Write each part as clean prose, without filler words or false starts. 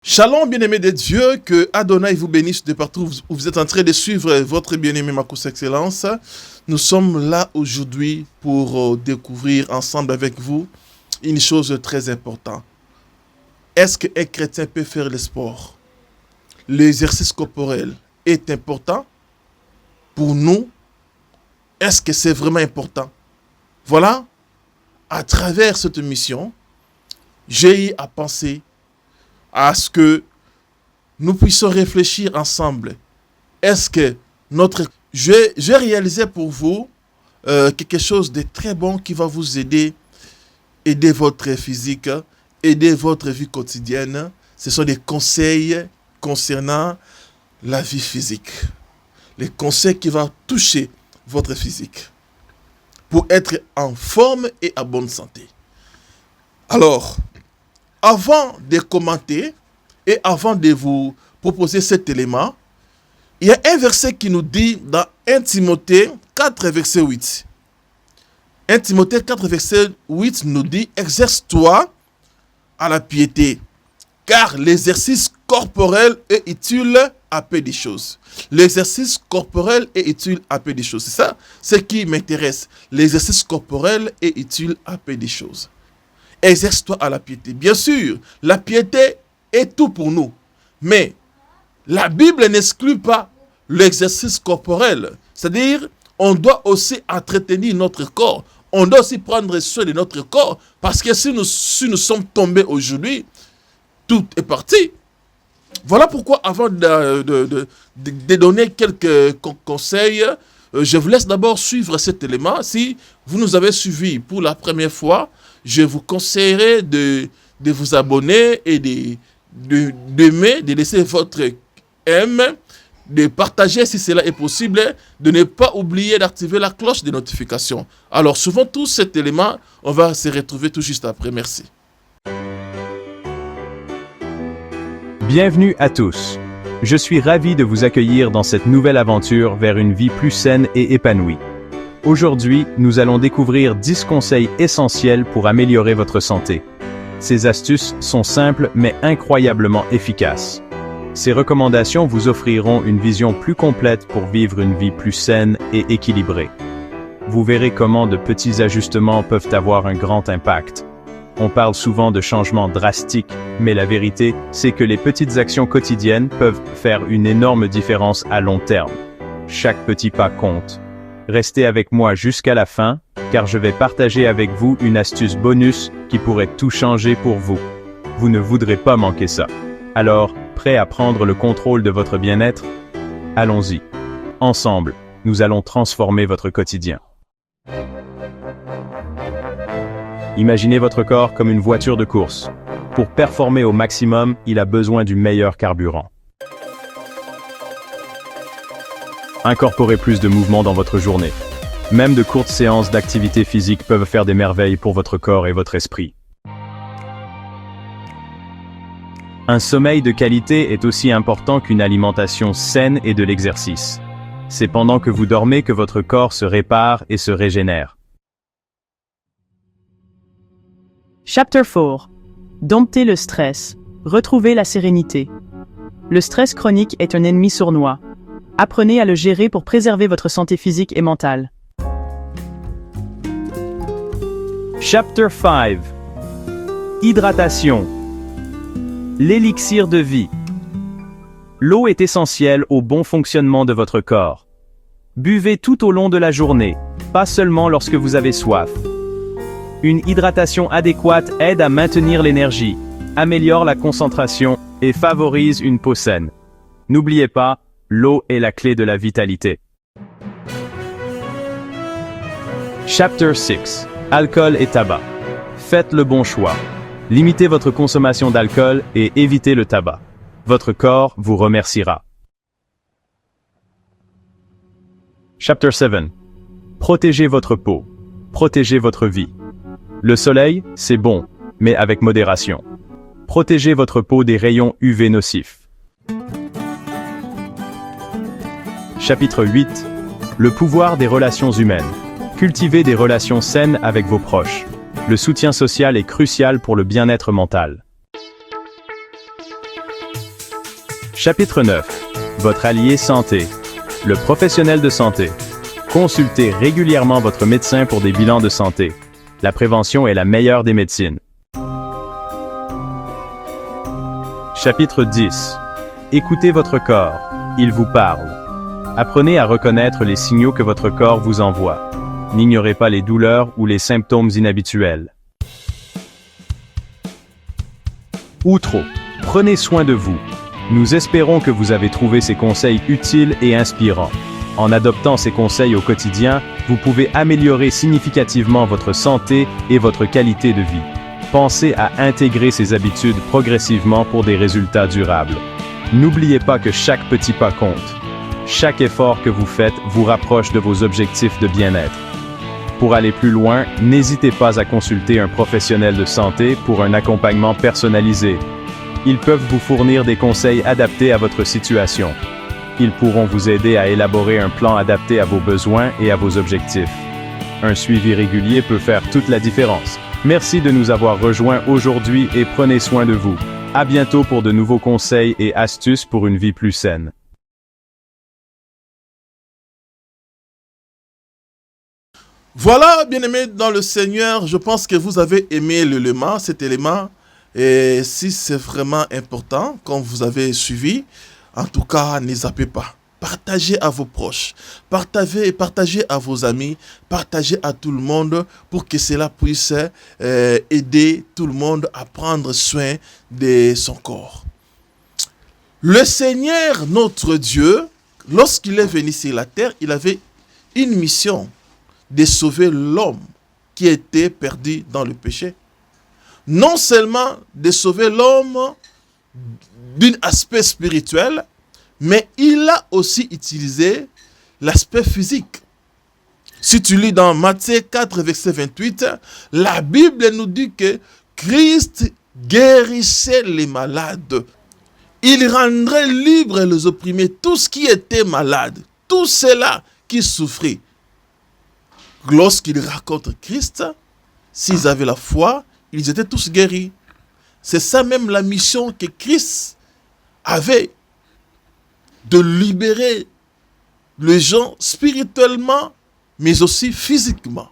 Shalom, bien-aimés de Dieu, que Adonai vous bénisse de partout où vous êtes en train de suivre votre bien-aimé Marcus Excellence. Nous sommes là aujourd'hui pour découvrir ensemble avec vous une chose très importante. Est-ce qu'un chrétien peut faire le sport? L'exercice corporel est important pour nous? Est-ce que c'est vraiment important? Voilà, à travers cette mission, j'ai eu à penser à ce que nous puissions réfléchir ensemble. Est-ce que j'ai réalisé pour vous quelque chose de très bon qui va vous aider votre physique, aider votre vie quotidienne. Ce sont des conseils concernant la vie physique. Les conseils qui vont toucher votre physique pour être en forme et en bonne santé. Alors, avant de commenter et avant de vous proposer cet élément, il y a un verset qui nous dit dans 1 Timothée 4, verset 8. 1 Timothée 4, verset 8 nous dit « Exerce-toi à la piété, car l'exercice corporel est utile à peu de choses. » L'exercice corporel est utile à peu de choses. C'est ça, ce qui m'intéresse. L'exercice corporel est utile à peu de choses. Exerce-toi à la piété. Bien sûr, la piété est tout pour nous. Mais la Bible n'exclut pas l'exercice corporel. C'est-à-dire, on doit aussi entretenir notre corps. On doit aussi prendre soin de notre corps. Parce que si nous sommes tombés aujourd'hui, tout est parti. Voilà pourquoi, avant de donner quelques conseils, je vous laisse d'abord suivre cet élément. Si vous nous avez suivis pour la première fois, je vous conseillerais de vous abonner et d'aimer, de laisser votre aime, de partager si cela est possible, de ne pas oublier d'activer la cloche de notification. Alors, suivant tout cet élément, on va se retrouver tout juste après. Merci. Bienvenue à tous. Je suis ravi de vous accueillir dans cette nouvelle aventure vers une vie plus saine et épanouie. Aujourd'hui, nous allons découvrir 10 conseils essentiels pour améliorer votre santé. Ces astuces sont simples mais incroyablement efficaces. Ces recommandations vous offriront une vision plus complète pour vivre une vie plus saine et équilibrée. Vous verrez comment de petits ajustements peuvent avoir un grand impact. On parle souvent de changements drastiques, mais la vérité, c'est que les petites actions quotidiennes peuvent faire une énorme différence à long terme. Chaque petit pas compte. Restez avec moi jusqu'à la fin, car je vais partager avec vous une astuce bonus qui pourrait tout changer pour vous. Vous ne voudrez pas manquer ça. Alors, prêt à prendre le contrôle de votre bien-être? Allons-y. Ensemble, nous allons transformer votre quotidien. Imaginez votre corps comme une voiture de course. Pour performer au maximum, il a besoin du meilleur carburant. Incorporez plus de mouvement dans votre journée. Même de courtes séances d'activité physique peuvent faire des merveilles pour votre corps et votre esprit. Un sommeil de qualité est aussi important qu'une alimentation saine et de l'exercice. C'est pendant que vous dormez que votre corps se répare et se régénère. Chapter 4. Dompter le stress. Retrouver la sérénité. Le stress chronique est un ennemi sournois. Apprenez à le gérer pour préserver votre santé physique et mentale. Chapter 5. Hydratation. L'élixir de vie. L'eau est essentielle au bon fonctionnement de votre corps. Buvez tout au long de la journée, pas seulement lorsque vous avez soif. Une hydratation adéquate aide à maintenir l'énergie, améliore la concentration et favorise une peau saine. N'oubliez pas, l'eau est la clé de la vitalité. Chapter 6. Alcool et tabac. Faites le bon choix. Limitez votre consommation d'alcool et évitez le tabac. Votre corps vous remerciera. Chapter 7. Protégez votre peau. Protégez votre vie. Le soleil, c'est bon, mais avec modération. Protégez votre peau des rayons UV nocifs. Chapitre 8. Le pouvoir des relations humaines. Cultivez des relations saines avec vos proches. Le soutien social est crucial pour le bien-être mental. Chapitre 9. Votre allié santé. Le professionnel de santé. Consultez régulièrement votre médecin pour des bilans de santé. La prévention est la meilleure des médecines. Chapitre 10. Écoutez votre corps. Il vous parle. Apprenez à reconnaître les signaux que votre corps vous envoie. N'ignorez pas les douleurs ou les symptômes inhabituels. Outro. Prenez soin de vous. Nous espérons que vous avez trouvé ces conseils utiles et inspirants. En adoptant ces conseils au quotidien, vous pouvez améliorer significativement votre santé et votre qualité de vie. Pensez à intégrer ces habitudes progressivement pour des résultats durables. N'oubliez pas que chaque petit pas compte. Chaque effort que vous faites vous rapproche de vos objectifs de bien-être. Pour aller plus loin, n'hésitez pas à consulter un professionnel de santé pour un accompagnement personnalisé. Ils peuvent vous fournir des conseils adaptés à votre situation. Ils pourront vous aider à élaborer un plan adapté à vos besoins et à vos objectifs. Un suivi régulier peut faire toute la différence. Merci de nous avoir rejoints aujourd'hui et prenez soin de vous. À bientôt pour de nouveaux conseils et astuces pour une vie plus saine. Voilà, bien-aimés dans le Seigneur, je pense que vous avez aimé cet élément. Et si c'est vraiment important, quand vous avez suivi, en tout cas, ne zappez pas. Partagez à vos proches, partagez à vos amis, partagez à tout le monde pour que cela puisse aider tout le monde à prendre soin de son corps. Le Seigneur, notre Dieu, lorsqu'il est venu sur la terre, il avait une mission de sauver l'homme qui était perdu dans le péché. Non seulement de sauver l'homme d'un aspect spirituel, mais il a aussi utilisé l'aspect physique. Si tu lis dans Matthieu 4, verset 28, la Bible nous dit que Christ guérissait les malades. Il rendrait libres les opprimés, tous qui étaient malades, tous ceux-là qui souffraient. Lorsqu'ils racontent Christ, s'ils avaient la foi, ils étaient tous guéris. C'est ça même la mission que Christ avait, de libérer les gens spirituellement, mais aussi physiquement.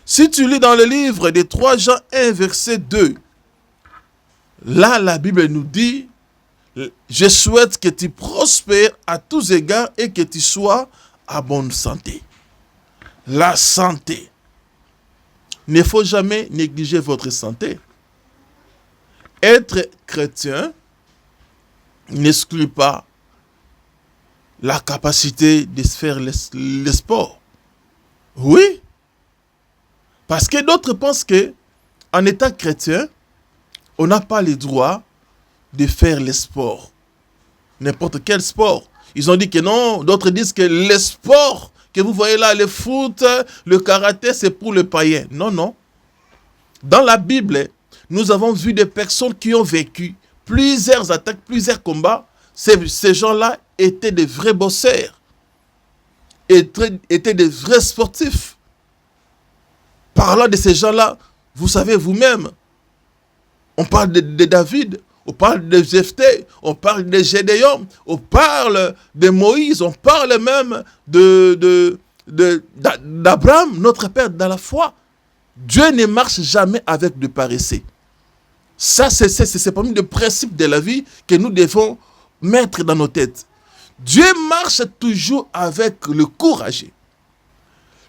Si tu lis dans le livre de 3 Jean 1, verset 2, là, la Bible nous dit, je souhaite que tu prospères à tous égards et que tu sois à bonne santé. La santé. Il ne faut jamais négliger votre santé. Être chrétien n'exclut pas la capacité de faire le sport. Oui. Parce que d'autres pensent que, en étant chrétien, on n'a pas le droit de faire le sport. N'importe quel sport. Ils ont dit que non. D'autres disent que le sport que vous voyez là, le foot, le karaté, c'est pour le païen. Non, non. Dans la Bible, nous avons vu des personnes qui ont vécu plusieurs attaques, plusieurs combats. Ces gens-là étaient des vrais bosseurs, étaient des vrais sportifs. Parlant de ces gens-là, vous savez vous-même, on parle de David, on parle de Jephthé, on parle de Gédéon, on parle de Moïse, on parle même d'Abraham, notre père dans la foi. Dieu ne marche jamais avec de paresseux. Ça, c'est parmi les principes de la vie que nous devons mettre dans nos têtes. Dieu marche toujours avec le courageux.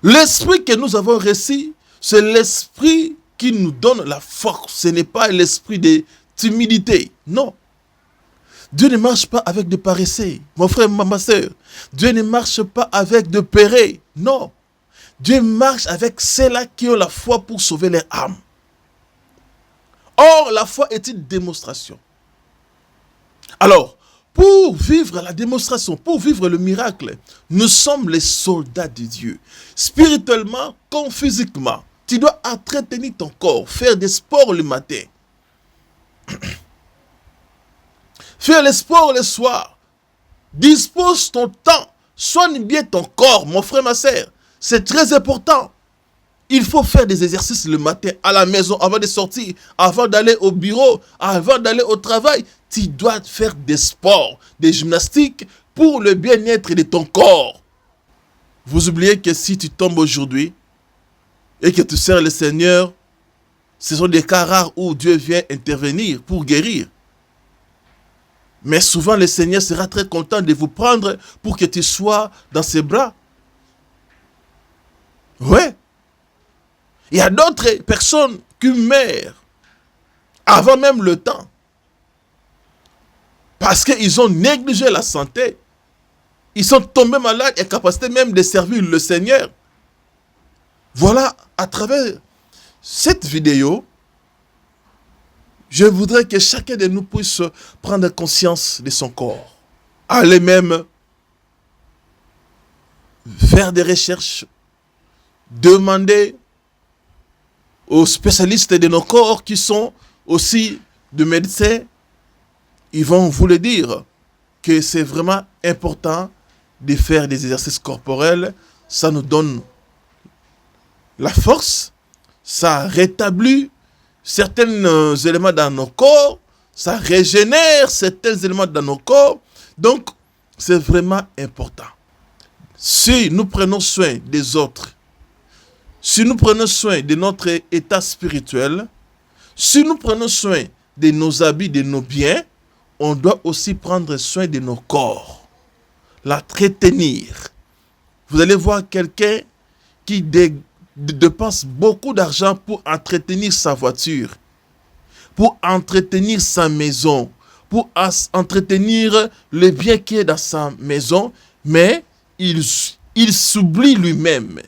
L'esprit que nous avons reçu, c'est l'esprit qui nous donne la force. Ce n'est pas l'esprit de timidité. Non. Dieu ne marche pas avec des paresseux. Mon frère, ma soeur. Dieu ne marche pas avec de pérés. Non. Dieu marche avec ceux-là qui ont la foi pour sauver leur âme. Or, la foi est une démonstration. Alors, pour vivre la démonstration, pour vivre le miracle, nous sommes les soldats de Dieu. Spirituellement comme physiquement. Tu dois entretenir ton corps, faire des sports le matin. Faire les sports le soir. Dispose ton temps. Soigne bien ton corps, mon frère, ma soeur. C'est très important. Il faut faire des exercices le matin, à la maison, avant de sortir, avant d'aller au bureau, avant d'aller au travail. Tu dois faire des sports, des gymnastiques pour le bien-être de ton corps. Vous oubliez que si tu tombes aujourd'hui et que tu sers le Seigneur, ce sont des cas rares où Dieu vient intervenir pour guérir. Mais souvent, le Seigneur sera très content de vous prendre pour que tu sois dans ses bras. Ouais. Il y a d'autres personnes qui meurent avant même le temps. Parce qu'ils ont négligé la santé. Ils sont tombés malades et capables même de servir le Seigneur. Voilà, à travers cette vidéo, je voudrais que chacun de nous puisse prendre conscience de son corps. Aller même faire des recherches, demander aux spécialistes de nos corps qui sont aussi des médecins. Ils vont vous le dire que c'est vraiment important de faire des exercices corporels. Ça nous donne la force, ça rétablit certains éléments dans nos corps, ça régénère certains éléments dans nos corps. Donc, c'est vraiment important. Si nous prenons soin des autres, si nous prenons soin de notre état spirituel, si nous prenons soin de nos habits, de nos biens, on doit aussi prendre soin de nos corps, l'entretenir. Vous allez voir quelqu'un qui dépense beaucoup d'argent pour entretenir sa voiture, pour entretenir sa maison, pour entretenir le bien qui est dans sa maison, mais il s'oublie lui-même.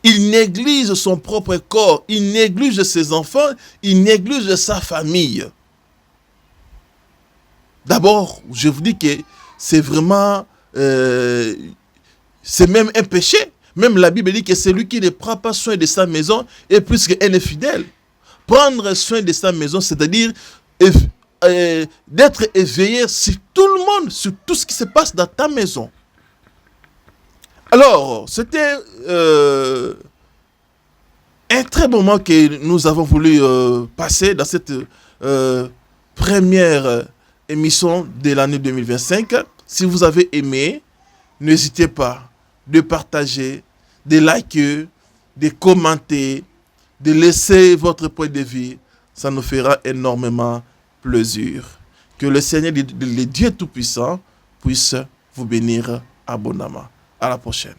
Il néglige son propre corps, il néglige ses enfants, il néglige sa famille. D'abord, je vous dis que c'est vraiment, c'est même un péché. Même la Bible dit que celui qui ne prend pas soin de sa maison est plus qu'un infidèle. Prendre soin de sa maison, c'est-à-dire d'être éveillé sur tout le monde, sur tout ce qui se passe dans ta maison. Alors, c'était un très bon moment que nous avons voulu passer dans cette première émission de l'année 2025. Si vous avez aimé, n'hésitez pas de partager, de liker, de commenter, de laisser votre point de vue. Ça nous fera énormément plaisir. Que le Seigneur, le Dieu Tout-Puissant, puisse vous bénir abondamment. À la prochaine.